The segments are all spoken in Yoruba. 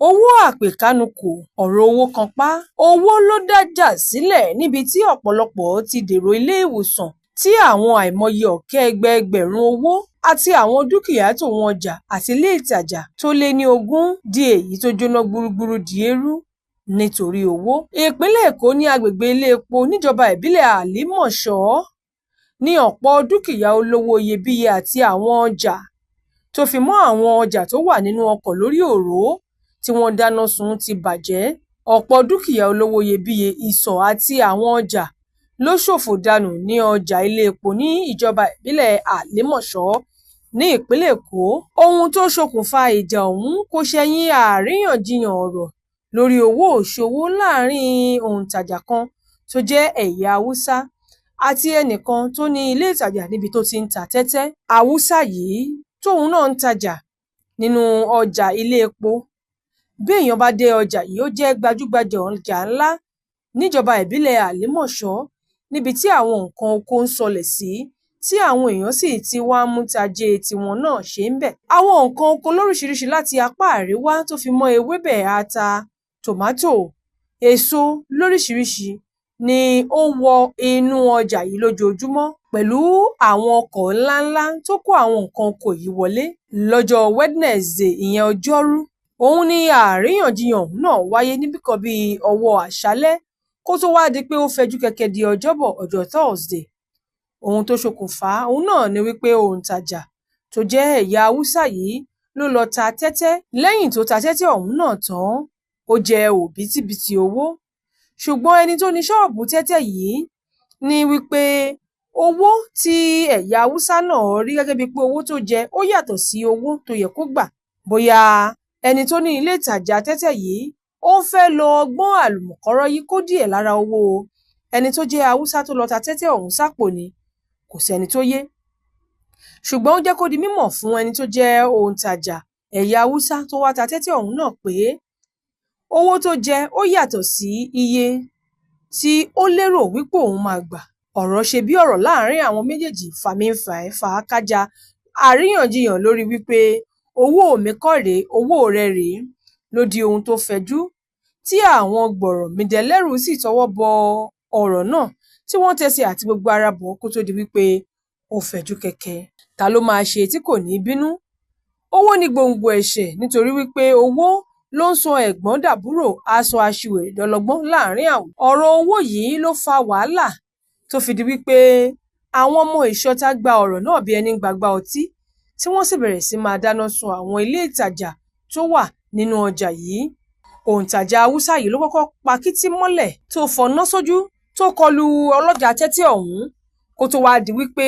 Owó àpèkánukò, ọ̀rọ̀ owó kan pa. Owó ló dájà sílẹ̀ níbi tí ọ̀pọ̀lọpọ̀ ti dèrò ilé ìwòsàn, tí àwọn àìmọye ọ̀kẹ́ ẹgbẹẹgbẹ̀rún owó àti àwọn dúkìá tòun ọjà àti ilé ìtajà tó lé ní 20 di èyí tó jóná gbúgbúrú di eérú nítorí owó. Ìpínlẹ̀ Èkó ní agbègbè ilé epo níjọba ìbílẹ̀ Àlímọ̀ṣọ́ ní ọ̀pọ̀ dúkìá olówó iyebíye àti àwọn ọjà tó fi mọ́ àwọn ọjà tó wà nínú ọkọ̀ lórí òró tí wọ́n dáná sun ti bàjẹ́. Ọ̀pọ̀ dúkìá olówó iyebíye, ìsọ̀ àti àwọn ọjà ló ṣòfò dànù ní ọjà ilé epo ní ìjọba ìbílẹ̀ Àlímọ̀ṣọ́ ní ìpínlẹ̀ Èkó. Ohun tó ṣokùnfà ìjà ọ̀hún kò ṣẹ̀yìn àríyànjiyàn ọ̀rọ̀ lórí owó òṣòwò láàrin òǹtajà kan tó jẹ́ ẹ̀yà Haúsá àti ẹnìkan tó ní ilé ìtajà níbi tó ti ń ta tẹ́tẹ́. Haúsá yìí tóun náà ń tajà nínú ọjà ilé epo. Bí èèyàn bá dé ọjà yìí, ó jẹ́ gbajúgbajà ọjà ńlá níjọba ìbílẹ̀ Àlímọ̀ṣọ́ níbi tí àwọn nǹkan oko ń sọlẹ̀ sí, tí àwọn èèyàn sì ti wá mú tajé tiwọn náà ṣe ń bẹ̀. Àwọn nǹkan oko lóríṣiríṣi láti apá àríwá tó fi mọ́ ewébẹ̀, ata, tòmátò, èso lóríṣiríṣi ni ó wọ inú ọjà yìí lójoojúmọ́, pẹ̀lú àwọn ọkọ̀ ńláńlá tó kó àwọn nǹkan oko yìí wọlé. Lọ́jọ́ Wednesday, ìyẹn ọjọ́rú, òun ni àríyànjiyàn ọ̀hún náà wáyé níbì kan bíi ọwọ́ àṣálẹ́ kó tó wá di pé ó fẹjú kẹ̀kẹ́ di ọjọ́bọ̀, ọjọ́ Thursday. Ohun tó ṣokùnfà òun náà ni wípé òǹtajà tó jẹ́ ẹ̀yà Haúsá yìí ló lọ ta tẹ́tẹ́. Lẹ́yìn tó ta tẹ́tẹ́ ọ̀hún náà tán, ó jẹ òbítíbitì owó. Ṣùgbọ́n ẹni tó ní ṣọ́ọ̀bù tẹ́tẹ́ yìí ní wípé owó tí ẹ̀yà Haúsá náà rí gẹ́gẹ́ bíi pé owó tó jẹ ó yàtọ̀ sí owó tó yẹ kó gbà. Bóyá ẹni tó ní ilé ìtajà tẹ́tẹ́ yìí ó fẹ́ lo ọgbọ́n àlùmọ̀kọ́rọ́ yìí kó díẹ̀ lára owó ẹni tó jẹ́ Haúsá tó lọ ta tẹ́tẹ́ ọ̀hún sápò ni, kò sẹ́ni tó yé. Ṣùgbọ́n ó jẹ́ kó di mímọ̀ fún ẹni tó jẹ́ òǹtajà ẹ̀yà Haúsá tó wá ta tẹ́tẹ́ ọ̀hún náà pé owó tó jẹ ó yàtọ̀ sí iye tí ó lérò wípé òun máa gbà. Ọ̀rọ̀ ṣe bí ọ̀rọ̀ láàrin àwọn méjèèjì, fà-mí-ń-fà-ẹ́-fà-á-kájà, àríyànjiyàn lórí wípé owó mi kọ́ rèé, owó rẹ rèé ló di ohun tó fẹjú, tí àwọn gbọ̀rọ̀mìdẹ́lẹ́rù sì tọwọ́ bọ ọ̀rọ̀ náà tí wọ́n tẹsẹ̀ àti gbogbo ara bọ̀ kó tó di wípé ó fẹjú kẹ̀kẹ́. Ta ló máa ṣe tí kò ní bínú? Owó ni gbòǹgbò ẹ̀ṣẹ̀, nítorí wípé owó ló ń sọ ẹ̀gbọ́n dàbúrò, aṣọ aṣiwèrè dọlọ́gbọ́n láàrin àwọn. Ọ̀rọ̀ owó yìí ló fa wàhálà tó fi di wípé àwọn ọmọ ìṣọ̀tá gba ọ̀rọ̀ náà bí ẹni gbàgbà ọtí, tí wọ́n sì bẹ̀rẹ̀ sí máa dáná sun àwọn ilé ìtajà tó wà nínú ọjà yìí. Òǹtajà Haúsá yìí ló kọ́kọ́ pa kítí mọ́lẹ̀ tó fọ̀nà sójú tó kọlu ọlọ́jà tẹ́tẹ́ ọ̀hún, kó tó wáá di wípé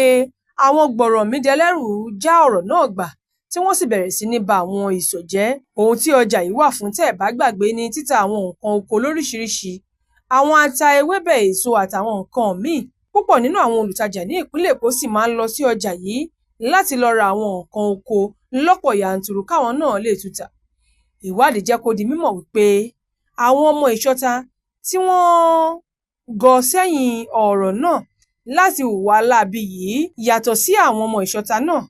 àwọn gbọ̀rọ̀mìdẹ́lẹ́rù já ọ̀rọ̀ náà gbà tí wọ́n sì bẹ̀rẹ̀ sí ní ba àwọn ìsọ̀ jẹ́. Ohun tí ọjà yìí wà fún, tẹ́ ẹ̀ bá gbàgbé, ní títa àwọn nǹkan oko lóríṣiríṣi, àwọn ata, ewébẹ̀, èso àtàwọn nǹkan míì. Púpọ̀ nínú àwọn olùtajà ní ìpínlẹ̀ Èkó sì máa ń lọ sí ọjà yìí láti lọ ra àwọn nǹkan oko lọ́pọ̀ yanturu káwọn náà lè tuta. Ìwádìí jẹ́ kó di mímọ̀ wípé àwọn ọmọ ìṣọ̀tá tí wọ́n gọ sẹ́yìn ọ̀rọ̀ náà láti hùwà láabi yìí yàtọ̀ sí àwọn ọmọ ìṣọ̀tá náà.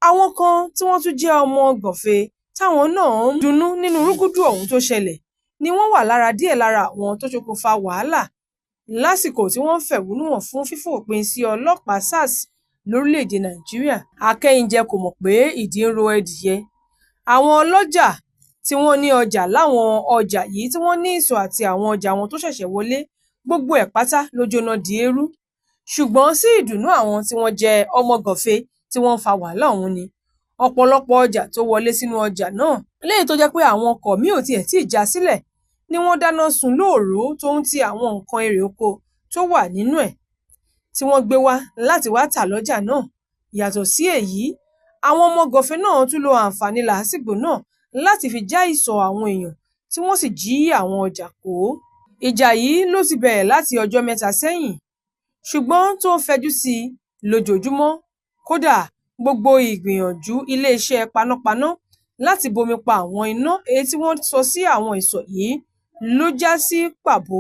Àwọn kan tí wọ́n tún jẹ́ ọmọ gànfẹ́ táwọn náà ń dunnú nínú rúgúdù ọ̀hún tó ṣẹlẹ̀ ni wọ́n wà lára díẹ̀ lára àwọn tó ṣokùnfà wàhálà lásìkò tí wọ́n fẹ̀hónú hàn fún fífòpin sí ọlọ́pàá SARS lórílẹ̀‐èdè Nàìjíríà. Akẹ́yìnjẹ kò mọ̀ pé ìdí ń ro ẹdìyẹ. Àwọn ọlọ́jà tí wọ́n ní ọjà láwọn ọjà yìí tí wọ́n ní ìsọ̀ àti àwọn ọjà wọn tó ṣẹ̀ṣẹ̀ wọlé, gbogbo ẹ̀ pátá ló jóná di eérú. Ṣùgbọ́n sí ìdùnnú àwọn tí wọ́n jẹ́ ọmọ gànfẹ́ tí wọ́n ń fa wàhálà ọ̀hún ni ọ̀pọ̀lọpọ̀ ọjà tó wọlé sínú ọjà náà, léyìí tó jẹ́ pé àwọn ọkọ̀ míì ò tiẹ̀ tí ì já sílẹ̀, ni wọ́n dáná sun lóòró tó ń ti àwọn nǹkan èrè oko tó wà nínú ẹ̀ tí wọ́n gbé wá láti wá tà lọ́jà náà. Yàtọ̀ sí èyí, àwọn ọmọ gànfẹ́ náà tún lo àǹfààní làásìgbò náà láti fi já ìsọ̀ àwọn èèyàn tí wọ́n sì jí àwọn ọjà kó. Ìjà yìí ló ti bẹ̀rẹ̀ láti ọjọ́ 3 sẹ́yìn, ṣùgbọ́n tó ń fẹjú sí i lójoojúmọ́. Kódà gbogbo ìgbìyànjú iléeṣẹ́ panápaná láti bomi pa àwọn iná èyí tí wọ́n sọ sí àwọn ìsọ̀ yìí ló já sí pàbó.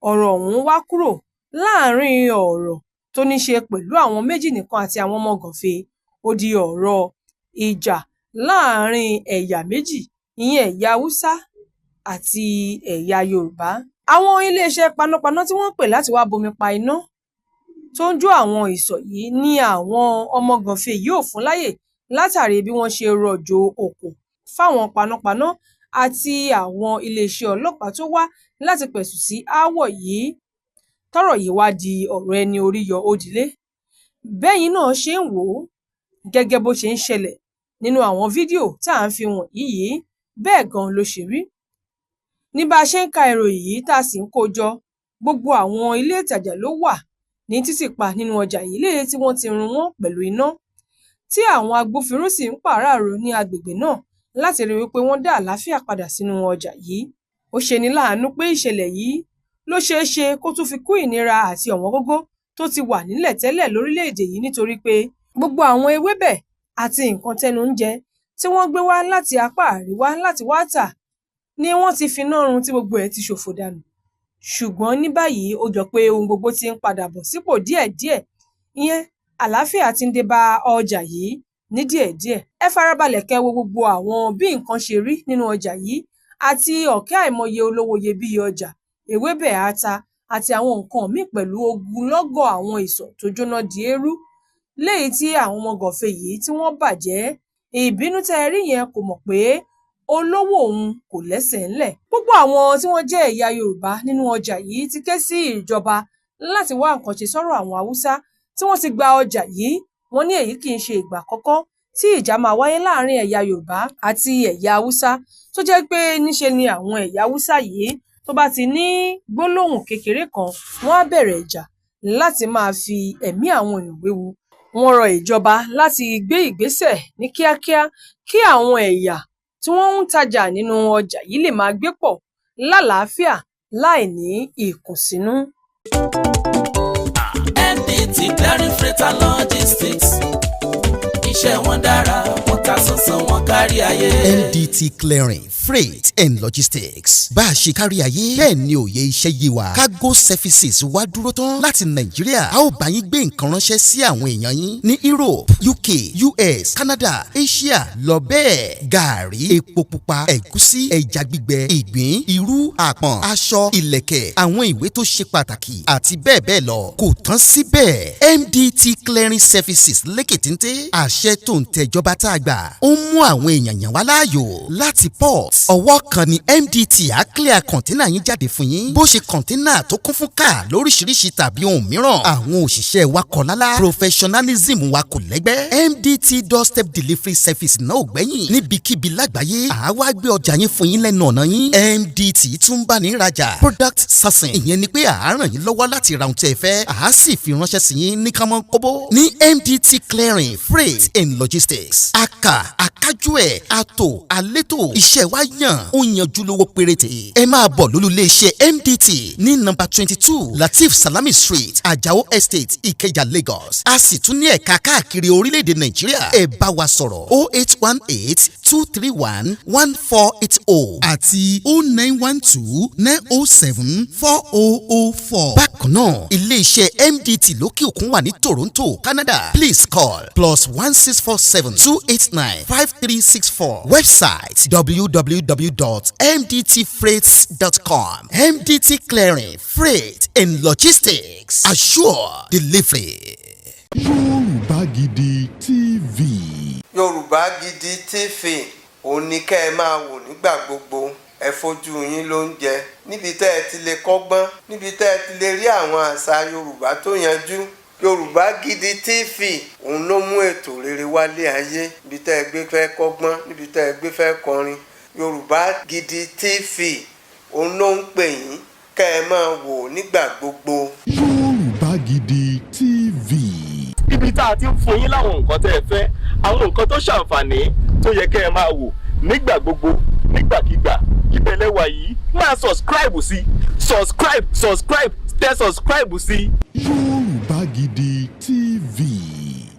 Ọ̀rọ̀ ọ̀hún wá kúrò láàrin ọ̀rọ̀ tó ní ṣe pẹ̀lú àwọn méjì nìkan àti àwọn ọmọ gànfẹ́, ó di ọ̀rọ̀ ìjà láàrin ẹ̀yà méjì ìyẹn ẹ̀yà Haúsá àti ẹ̀yà Yorùbá. Àwọn iléeṣẹ́ panápaná tí wọ́n pè láti wá bomi pa iná tó ń jó àwọn ìsọ̀ yìí ní àwọn ọmọ gànfẹ́ yìí ò fún láyè látàrí bí wọ́n ṣe rọ̀jò òkò fáwọn panápaná àti àwọn iléeṣẹ́ ọlọ́pàá tó wá láti pẹ̀tù sí aáwọ̀ yìí, tọ́rọ̀ yìí wá di ọ̀rọ̀ ẹni orí yọ ó dilé. Bẹ́yìn náà ṣe ń wò ó gẹ́gẹ́ bó ṣe ń ṣẹlẹ̀ nínú àwọn fídíò tá à ń fi wọ̀nyí yìí, bẹ́ẹ̀ gan ló ṣe rí. Ní bá a ṣe ń ka ìròyìn yìí tá a sì ń kó jọ, gbogbo àwọn ilé ìtajà ló wà ní títìpa nínú ọjà yìí léyìí tí wọ́n ti run wọ́n pẹ̀lú iná, tí àwọn agbófinró sì ń pàráàrò ní agbègbè náà láti rí wípé wọ́n dá àlàáfíà padà sínú ọjà yìí. Ó ṣeni láàánú pé ìṣẹ̀lẹ̀ yìí ló ṣeé ṣe kó tún fi kún ìnira àti ọ̀wọ́ngógó tó ti wà nílẹ̀ tẹ́lẹ̀ lórílẹ̀-èdè yìí, nítorí pé gbogbo àwọn ewébẹ̀ àti nǹkan tẹnu ń jẹ tí wọ́n gbé wá láti apá àríwá láti wá tà ni wọ́n ti finá run tí gbogbo ẹ̀ ti ṣòfò dànù. Ṣùgbọ́n ní báyìí ó jọ pé ohun gbogbo ti ń padà bọ̀ sípò díẹ̀díẹ̀, ìyẹn àlàáfíà ti ń dé bá ọjà yìí ní díẹ̀díẹ̀. Ẹ farabalẹ̀ kẹ́ wo gbogbo àwọn bí nǹkan ṣe rí nínú ọjà yìí àti ọ̀kẹ́ àìmọye olówó iyebíye ọjà, ewébẹ̀, ata àti àwọn nǹkan míì pẹ̀lú ogunlọ́gọ̀ àwọn ìsọ̀ tó jóná di eérú léyìí tí àwọn ọmọ gànfẹ́ yìí tí wọ́n bàjẹ́. Ìbínú tẹ́ ẹ rí yẹn kò mọ̀ pé olówó òun kò lẹ́sẹ̀ ńlẹ̀. Gbogbo àwọn tí wọ́n jẹ́ ẹ̀yà Yorùbá nínú ọjà yìí ti ké sí ìjọba láti wá nǹkan ṣe sọ́rọ̀ àwọn Haúsá tí wọ́n ti gba ọjà yìí. Wọ́n ní èyí kì í ṣe ìgbà àkọ́kọ́ tí ìjà máa wáyé láàárín ẹ̀yà Yorùbá àti ẹ̀yà Haúsá, tó jẹ́ pé níṣe ni àwọn ẹ̀yà Haúsá yìí tó bá ti ní gbólóhùn kékeré kan wọ́n á bẹ̀rẹ̀ ìjà láti máa fi ẹ̀mí àwọn èèyàn wéwu. Wọ́n rọ ìjọba láti gbé ìgbésẹ̀ ní kíákíá kí àwọn ẹ̀yà tí wọ́n ń tajà nínú ọjà yìí lè máa gbé pọ̀ lálàáfíà láì ní ìkùnsínú. MDT Clearing Freight and Logistics, iṣẹ́ wọn dára, wọ́n ta sánsán, wọ́n kárí ayé. MDT Clearing Freight and Logistics, bá a ṣe kárí ayé bẹ́ẹ̀ ni òye iṣẹ́ yé wa. Cargo services wá dúró tán láti Nàìjíríà. A ó bá yín gbé nǹkan ránṣẹ́ sí àwọn èèyàn yín ní Europe, UK, US, Canada, Asia lọ bẹ́ẹ̀. Gààrí, epo pupa, ẹ̀gúsí, ẹja gbígbẹ, ìgbín, irú, àpọ̀n, aṣọ, ìlẹ̀kẹ̀, àwọn ìwé tó ṣe pàtàkì àti bẹ́ẹ̀ bẹ́ẹ̀ lọ. Kò tán síbẹ̀, MDT Clearing Services lékè téńté. Àṣẹ tó ń tẹ̀jọba tá a gbà ó ń mú àwọn èèyàn yàn wá láàyò láti port. Ọwọ́ kan ni MDT á clear kọ̀ńténà yín jáde fún yín. Bó ṣe kọ̀ńténà tó kún fún káà lóríṣiríṣi tàbí ohun mìíràn. Àwọn òṣìṣẹ́ wa kọ̀ lálá. Professionalism wa kò lẹ́gbẹ́. MDT doorstep delivery service náà ò gbẹ́yìn. Níbikíbi lágbàáyé àá wá gbé ọjà yín fún yín lẹ́nu ọ̀nà yín. MDT tún bá ní rajà. Product sourcing, ìyẹn ni pé àá ràn yín lọ́wọ́ láti ra ohun tí ẹ fẹ́. Àá sì fi ránṣẹ́ sí yín ní kánmọ́ kóbó. Ní MDT Clearing Freight and Logistics. Akájú ẹ̀, àtò, àlétò, iṣẹ́ wa yàn ó yanjú lówó péréte. Ẹ máa bọ̀ lólulẹ̀ iṣẹ́ MDT ní nọ́mbà 22 Latif Salami Street, Ajao Estate, Ìkẹjà, Lagos. A sì tún ní ẹ̀ka káàkiri orílẹ̀-èdè Nàìjíríà. Ẹ bá wa sọ̀rọ̀ 0818-231-1480 àti 0912-907-4004. Bákan náà, ilé iṣẹ́ MDT lókè òkun wà ní Toronto, Canada. Please call +1647-289-5364. Website www.mdtfreights.com. MDT Clearing, Freight and Logistics. Assure delivery. Yorùbá Gidi TV. Yorùbá Gidi TV òun ni kẹ́ ẹ máa wò nígbà gbogbo. Ẹ fojú yín ló ń jẹ níbi tẹ́ ẹ ti lè kọ́gbọ́n, níbi tẹ́ ẹ ti lè rí àwọn àṣà Yorùbá tó yanjú. Yorùbá Gidi TV òun ló mú ètò rere wálé ayé, níbi tẹ́ ẹ gbé fẹ́ kọ́gbọ́n, níbi tẹ́ ẹ gbé fẹ́ kọrin. Yorùbá Gidi TV òun ló ń pè yín kẹ́ ẹ máa wò nígbà gbogbo. Yorùbá Gidi TV. Ibi tá a ti ń fún yín láwọn nǹkan tẹ́ ẹ fẹ́, àwọn nǹkan tó ṣàǹfààní tó yẹ kẹ́ ẹ máa wò nígbà gbogbo, nígbàkigbà. Ìbẹ̀lẹ̀ wà yìí máa subscribe sí, tẹ subscribe sí. Yorùbá Gidi TV.